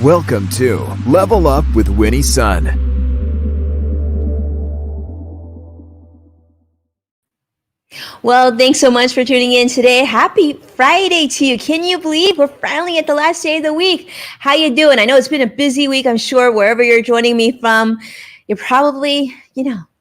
Welcome to Level Up with Winnie Sun. Well, thanks so much for tuning in today. Happy Friday to you. Can you believe we're finally at the last day of the week? How you doing? I know it's been a busy week, I'm sure, wherever you're joining me from. You're probably,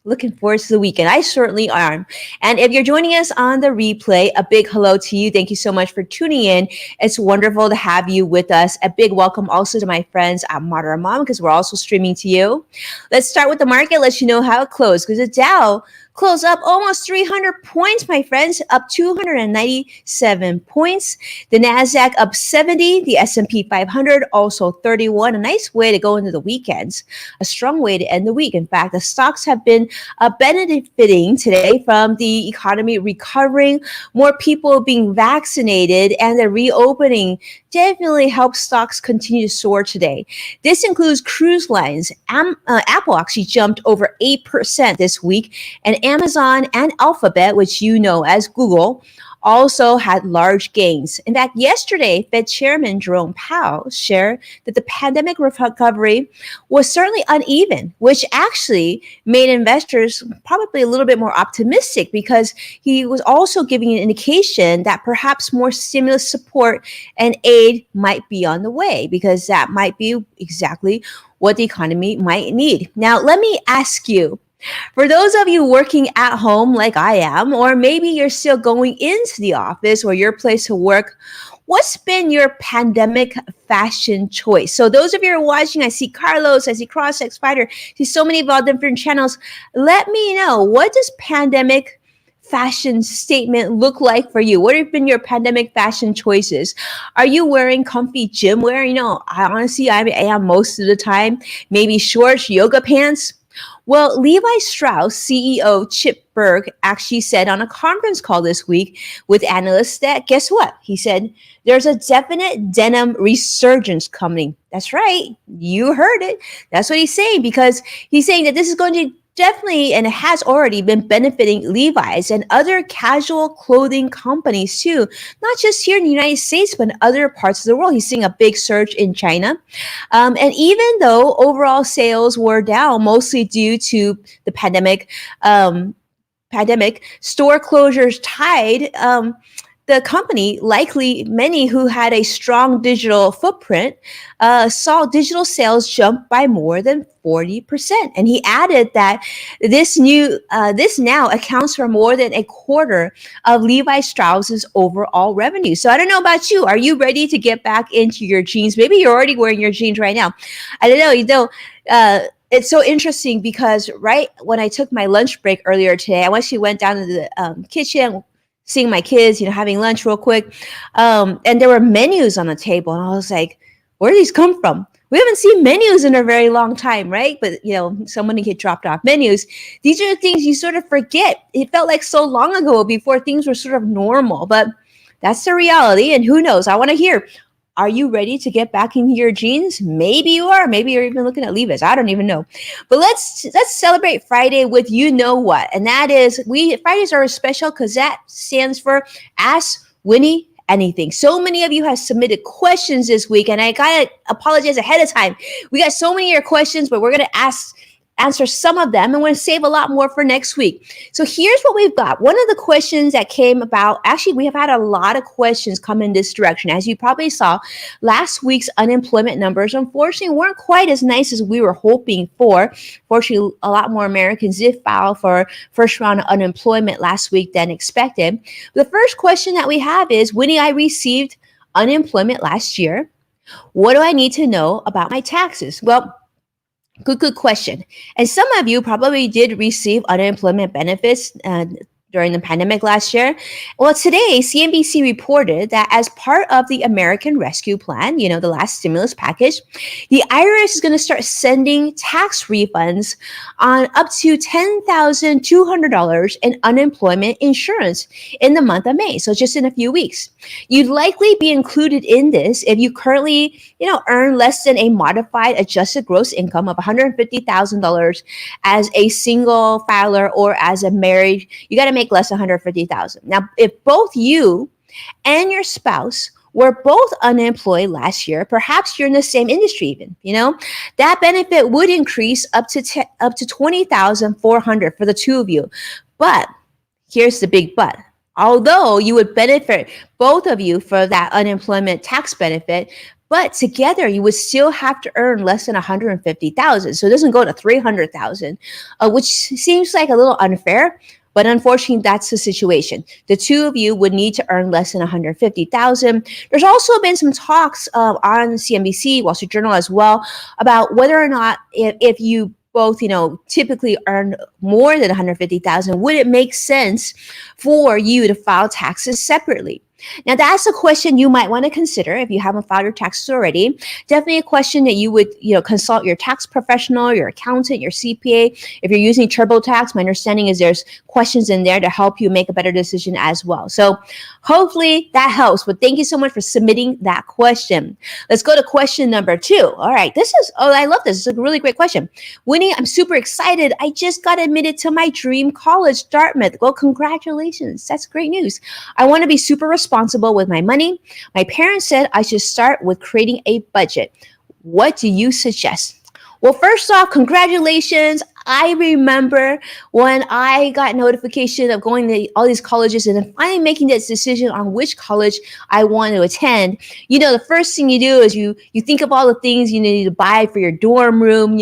looking forward to the weekend. I certainly am. And if you're joining us on the replay, a big hello to you. Thank you so much for tuning in. It's wonderful to have you with us. A big welcome also to my friends at Modern Mom, because we're also streaming to you. Let's start with the market, let you know how it closed, because the Dow closed up almost 300 points, my friends, up 297 points. The NASDAQ up 70, the S&P 500 also 31. A nice way to go into the weekends, a strong way to end the week. In fact, the stocks have been benefiting today from the economy recovering, more people being vaccinated, and the reopening definitely helps stocks continue to soar today. This includes cruise lines. Apple actually jumped over 8% this week, and Amazon and Alphabet, which you know as Google, also had large gains. In fact, yesterday, Fed Chairman Jerome Powell shared that the pandemic recovery was certainly uneven, which actually made investors probably a little bit more optimistic, because he was also giving an indication that perhaps more stimulus support and aid might be on the way, because that might be exactly what the economy might need. Now, let me ask you, for those of you working at home like I am, or maybe you're still going into the office or your place of work, what's been your pandemic fashion choice? So those of you who are watching, I see Carlos, I see Cross-X Spider, I see so many of our different channels. Let me know, what does pandemic fashion statement look like for you? What have been your pandemic fashion choices? Are you wearing comfy gym wear? I am most of the time. Maybe shorts, yoga pants. Well, Levi Strauss CEO Chip Bergh actually said on a conference call this week with analysts that, guess what? He said, there's a definite denim resurgence coming. That's right. You heard it. That's what he's saying, because he's saying that this is going to definitely, and it has already been benefiting Levi's and other casual clothing companies too, not just here in the United States, but in other parts of the world. He's seeing a big surge in China. And even though overall sales were down, mostly due to the pandemic, store closures tied, the company, likely many who had a strong digital footprint, saw digital sales jump by more than 40%. And he added that this now accounts for more than a quarter of Levi Strauss's overall revenue. So I don't know about you. Are you ready to get back into your jeans? Maybe you're already wearing your jeans right now. I don't know. It's so interesting, because right when I took my lunch break earlier today, I actually went down to the kitchen, seeing my kids, having lunch real quick. And there were menus on the table. And I was like, where do these come from? We haven't seen menus in a very long time, right? But, someone get dropped off menus. These are the things you sort of forget. It felt like so long ago before things were sort of normal. But that's the reality. And who knows? I want to hear, are you ready to get back into your jeans? Maybe you are. Maybe you're even looking at Levi's. I don't even know. But let's celebrate Friday with you know what. And that is, Fridays are special because that stands for Ask Winnie Anything. So many of you have submitted questions this week, and I gotta apologize ahead of time. We got so many of your questions, but we're gonna answer some of them, and we're going to save a lot more for next week. So here's what we've got. One of the questions that came about, actually, we have had a lot of questions come in this direction. As you probably saw, last week's unemployment numbers, unfortunately, weren't quite as nice as we were hoping for. Fortunately, a lot more Americans did file for first round of unemployment last week than expected. The first question that we have is, Winnie, I received unemployment last year. What do I need to know about my taxes? Well, Good question. And some of you probably did receive unemployment benefits during the pandemic last year. Well, today, CNBC reported that as part of the American Rescue Plan, the last stimulus package, the IRS is going to start sending tax refunds on up to $10,200 in unemployment insurance in the month of May. So just in a few weeks. You'd likely be included in this if you currently, earn less than a modified adjusted gross income of $150,000 as a single filer or as a married. You got to make less than $150,000. Now, if both you and your spouse were both unemployed last year, perhaps you're in the same industry even, that benefit would increase up to 20,400 for the two of you. But here's the big but. Although you would benefit both of you for that unemployment tax benefit, but together you would still have to earn less than 150,000. So it doesn't go to 300,000, which seems like a little unfair. But unfortunately, that's the situation. The two of you would need to earn less than 150,000. There's also been some talks on CNBC, Wall Street Journal as well, about whether or not if you both, typically earn more than 150,000, would it make sense for you to file taxes separately? Now, that's a question you might want to consider if you haven't filed your taxes already. Definitely a question that you would, consult your tax professional, your accountant, your CPA. If you're using TurboTax, my understanding is there's questions in there to help you make a better decision as well. So hopefully that helps. But thank you so much for submitting that question. Let's go to question number 2. All right. I love this. It's a really great question. Winnie, I'm super excited. I just got admitted to my dream college, Dartmouth. Well, congratulations. That's great news. I want to be super responsible with my money. My parents said I should start with creating a budget. What do you suggest? Well, first off, congratulations. I remember when I got notification of going to all these colleges and then finally making this decision on which college I want to attend. The first thing you do is you think of all the things you need to buy for your dorm room,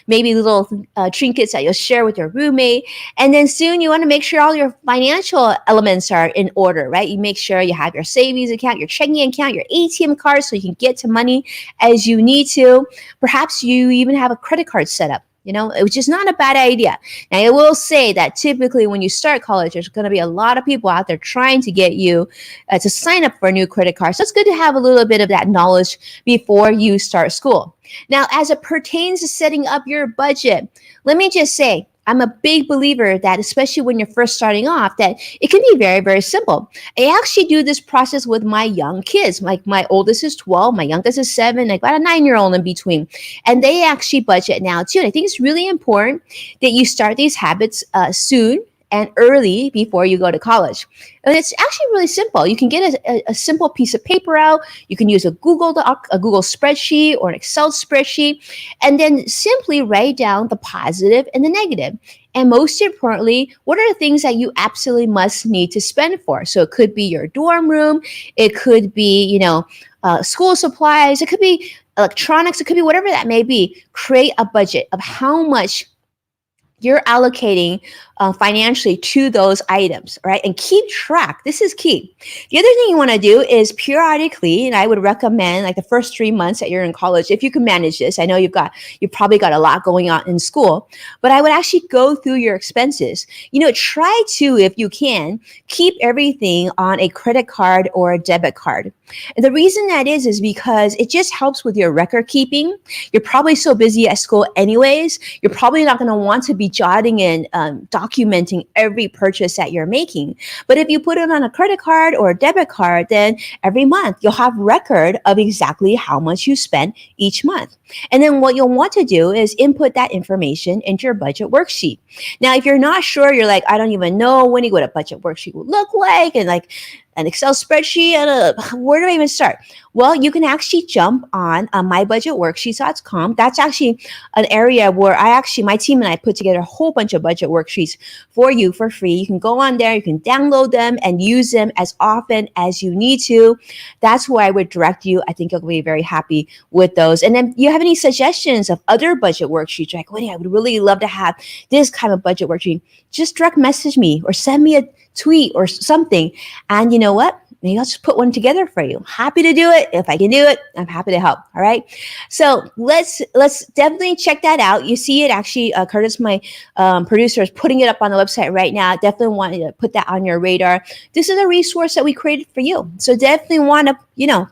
maybe little trinkets that you'll share with your roommate. And then soon you want to make sure all your financial elements are in order, right? You make sure you have your savings account, your checking account, your ATM card so you can get to money as you need to. Perhaps you even have a credit card set up. Which is not a bad idea. Now, I will say that typically when you start college, there's going to be a lot of people out there trying to get you to sign up for a new credit card. So it's good to have a little bit of that knowledge before you start school. Now, as it pertains to setting up your budget, let me just say, I'm a big believer that, especially when you're first starting off, that it can be very, very simple. I actually do this process with my young kids. Like my oldest is 12, my youngest is 7, I got a 9-year-old in between. And they actually budget now too. And I think it's really important that you start these habits soon and early before you go to college. And it's actually really simple. You can get a simple piece of paper out. You can use a Google spreadsheet or an Excel spreadsheet, and then simply write down the positive and the negative. And most importantly, what are the things that you absolutely must need to spend for? So it could be your dorm room. It could be, school supplies. It could be electronics. It could be whatever that may be. Create a budget of how much you're allocating financially to those items, right? And keep track. This is key. The other thing you want to do is periodically, and I would recommend like the first 3 months that you're in college, if you can manage this. I know you've probably got a lot going on in school, but I would actually go through your expenses. Try to, if you can, keep everything on a credit card or a debit card. And the reason that is because it just helps with your record keeping. You're probably so busy at school anyways. You're probably not going to want to be jotting and documenting every purchase that you're making. But if you put it on a credit card or a debit card, then every month you'll have record of exactly how much you spend each month. And then what you'll want to do is input that information into your budget worksheet. Now, if you're not sure, you're like, I don't even know what a budget worksheet will look like, and like an Excel spreadsheet, where do I even start? Well, you can actually jump on mybudgetworksheets.com. That's actually an area where my team and I put together a whole bunch of budget worksheets for you for free. You can go on there, you can download them and use them as often as you need to. That's where I would direct you. I think you'll be very happy with those. And then you have any suggestions of other budget worksheets? You're like, Winnie, I would really love to have this kind of budget worksheet. Just direct message me or send me a tweet or something. And you know what? Maybe I'll just put one together for you. Happy to do it. If I can do it, I'm happy to help. All right. So let's definitely check that out. You see it actually, Curtis, my producer, is putting it up on the website right now. Definitely want to put that on your radar. This is a resource that we created for you. So definitely want to,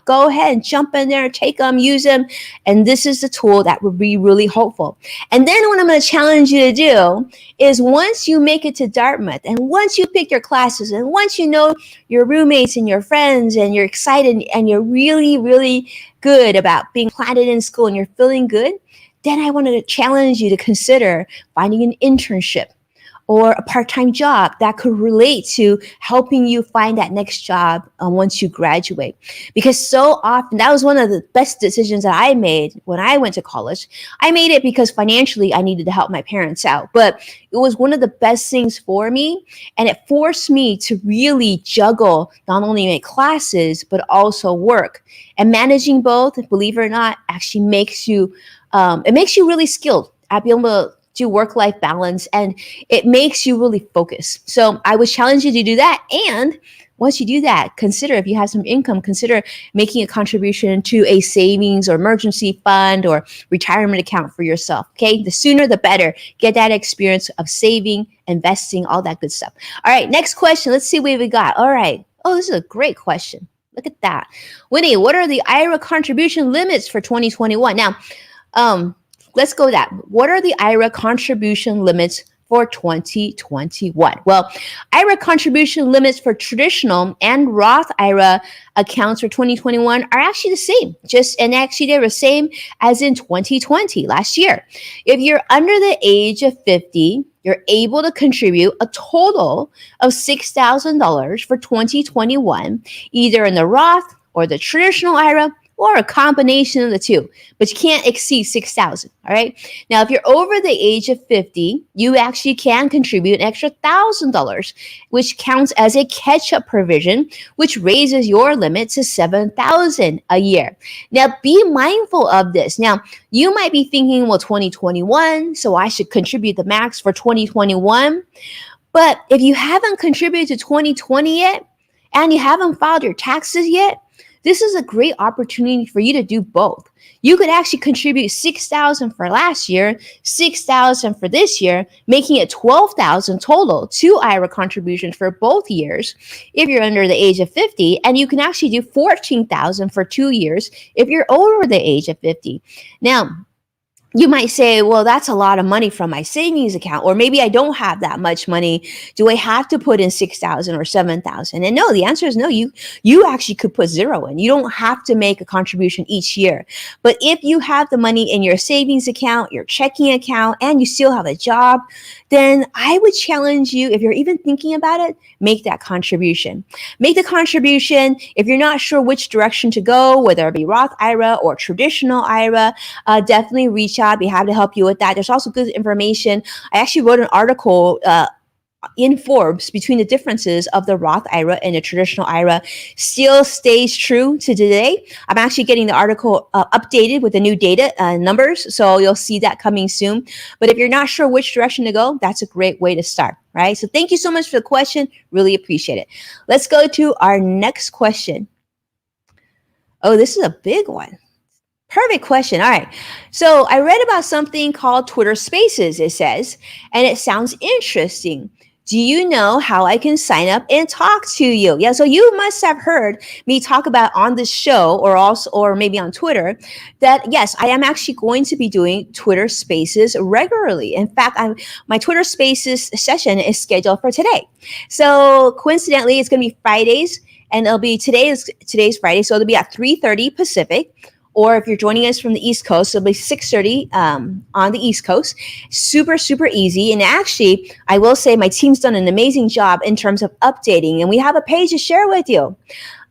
go ahead and jump in there, take them, use them. And this is the tool that would be really helpful. And then what I'm going to challenge you to do is once you make it to Dartmouth and once you pick your classes and once you know your roommates and your friends and you're excited and you're really, really good about being planted in school and you're feeling good, then I wanted to challenge you to consider finding an internship or a part-time job that could relate to helping you find that next job once you graduate. Because so often, that was one of the best decisions that I made when I went to college. I made it because financially I needed to help my parents out, but it was one of the best things for me, and it forced me to really juggle not only my classes but also work. And managing both, believe it or not, actually makes you it makes you really skilled at being able to do work-life balance, and it makes you really focus. So I would challenge you to do that. And once you do that, consider, if you have some income, consider making a contribution to a savings or emergency fund or retirement account for yourself. Okay, the sooner the better. Get that experience of saving, investing, all that good stuff. All right, next question. Let's see what we got. All right. Oh, this is a great question. Look at that. Winnie, what are the IRA contribution limits for 2021? Now, let's go that. What are the IRA contribution limits for 2021? Well, IRA contribution limits for traditional and Roth IRA accounts for 2021 are actually the same. Actually they're the same as in 2020, last year. If you're under the age of 50, you're able to contribute a total of $6,000 for 2021, either in the Roth or the traditional IRA, or a combination of the two, but you can't exceed 6,000. All right. Now, if you're over the age of 50, you actually can contribute an extra $1,000, which counts as a catch-up provision, which raises your limit to 7,000 a year. Now, be mindful of this. Now, you might be thinking, well, 2021, so I should contribute the max for 2021. But if you haven't contributed to 2020 yet, and you haven't filed your taxes yet, this is a great opportunity for you to do both. You could actually contribute $6,000 for last year, $6,000 for this year, making it $12,000 total to IRA contributions for both years if you're under the age of 50, and you can actually do $14,000 for 2 years if you're over the age of 50. Now, you might say, well, that's a lot of money from my savings account, or maybe I don't have that much money. Do I have to put in 6,000 or 7,000? And no, the answer is no. You actually could put zero in. You don't have to make a contribution each year. But if you have the money in your savings account, your checking account, and you still have a job, then I would challenge you, if you're even thinking about it, make that contribution. Make the contribution. If you're not sure which direction to go, whether it be Roth IRA or traditional IRA, definitely reach out. I'd be happy to help you with that. There's also good information. I actually wrote an article in Forbes between the differences of the Roth IRA and the traditional IRA. Still stays true to today. I'm actually getting the article updated with the new data numbers, so you'll see that coming soon. But if you're not sure which direction to go, that's a great way to start, right? So thank you so much for the question. Really appreciate it. Let's go to our next question. Oh, this is a big one. Perfect question. All right. So I read about something called Twitter Spaces, it says, and it sounds interesting. Do you know how I can sign up and talk to you? Yeah, so you must have heard me talk about on this show, or maybe on Twitter, that yes, I am actually going to be doing Twitter Spaces regularly. In fact, my Twitter Spaces session is scheduled for today. So coincidentally, it's going to be Fridays, and it'll be today's Friday, so it'll be at 3:30 Pacific. Or if you're joining us from the East Coast, it'll be 6:30 on the East Coast. Super, super easy. And actually, I will say my team's done an amazing job in terms of updating. And we have a page to share with you.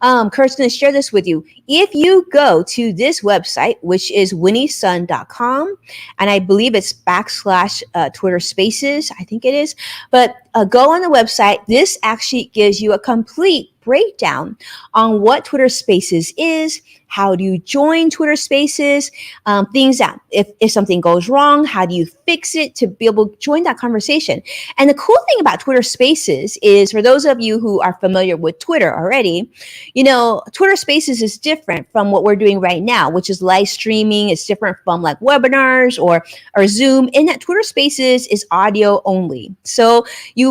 Kurt's going to share this with you. If you go to this website, which is winniesun.com, and I believe it's / Twitter Spaces, I think it is. But go on the website. This actually gives you a complete breakdown on what Twitter Spaces is, how do you join Twitter Spaces, things that if something goes wrong, how do you fix it to be able to join that conversation. And the cool thing about Twitter Spaces is, for those of you who are familiar with Twitter already, you know, Twitter Spaces is different from what we're doing right now, which is live streaming. It's different from like webinars or Zoom, in that Twitter Spaces is audio only. So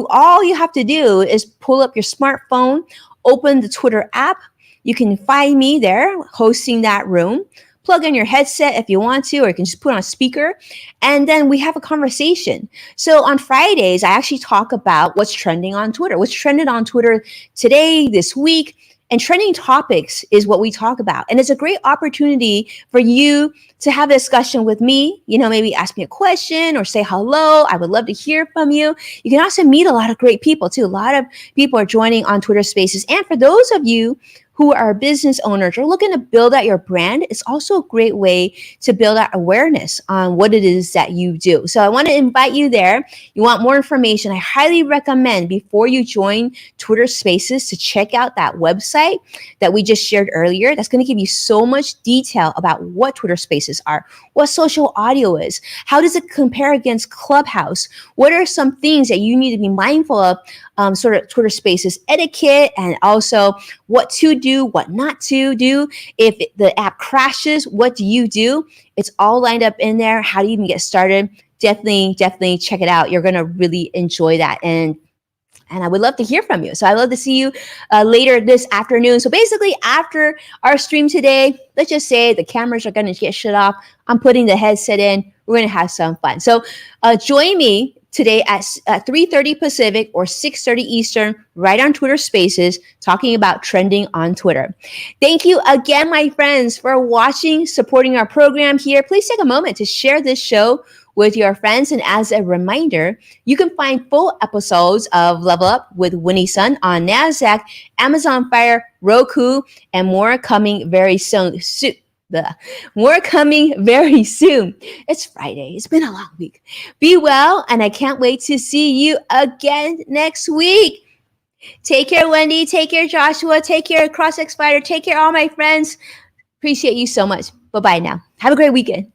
all you have to do is pull up your smartphone, open the Twitter app. You can find me there hosting that room. Plug in your headset if you want to, or you can just put on a speaker, and then we have a conversation. So on Fridays, I actually talk about what's trending on Twitter, what's trended on Twitter today, this week, And trending topics is what we talk about. And it's a great opportunity for you to have a discussion with me, maybe ask me a question or say hello. I would love to hear from you. You can also meet a lot of great people too. A lot of people are joining on Twitter Spaces. And for those of you who are business owners or looking to build out your brand, it's also a great way to build out awareness on what it is that you do. So I want to invite you there. You want more information, I highly recommend before you join Twitter Spaces to check out that website that we just shared earlier. That's going to give you so much detail about what Twitter Spaces are, what social audio is, how does it compare against Clubhouse, what are some things that you need to be mindful of, sort of Twitter Spaces etiquette, and also what to do, what not to do. If the app crashes, what do you do? It's all lined up in there. How do you even get started? Definitely check it out. You're going to really enjoy that. And I would love to hear from you. So I'd love to see you later this afternoon. So basically after our stream today, let's just say the cameras are going to get shut off. I'm putting the headset in. We're going to have some fun. So join me today at 3:30 Pacific or 6:30 Eastern, right on Twitter Spaces, talking about trending on Twitter. Thank you again, my friends, for watching, supporting our program here. Please take a moment to share this show with your friends. And as a reminder, you can find full episodes of Level Up with Winnie Sun on NASDAQ, Amazon Fire, Roku, and more coming very soon. More coming very soon. It's Friday. It's been a long week. Be well, and I can't wait to see you again next week. Take care, Wendy. Take care, Joshua. Take care, CrossX Fighter. Take care, all my friends. Appreciate you so much. Bye-bye now. Have a great weekend.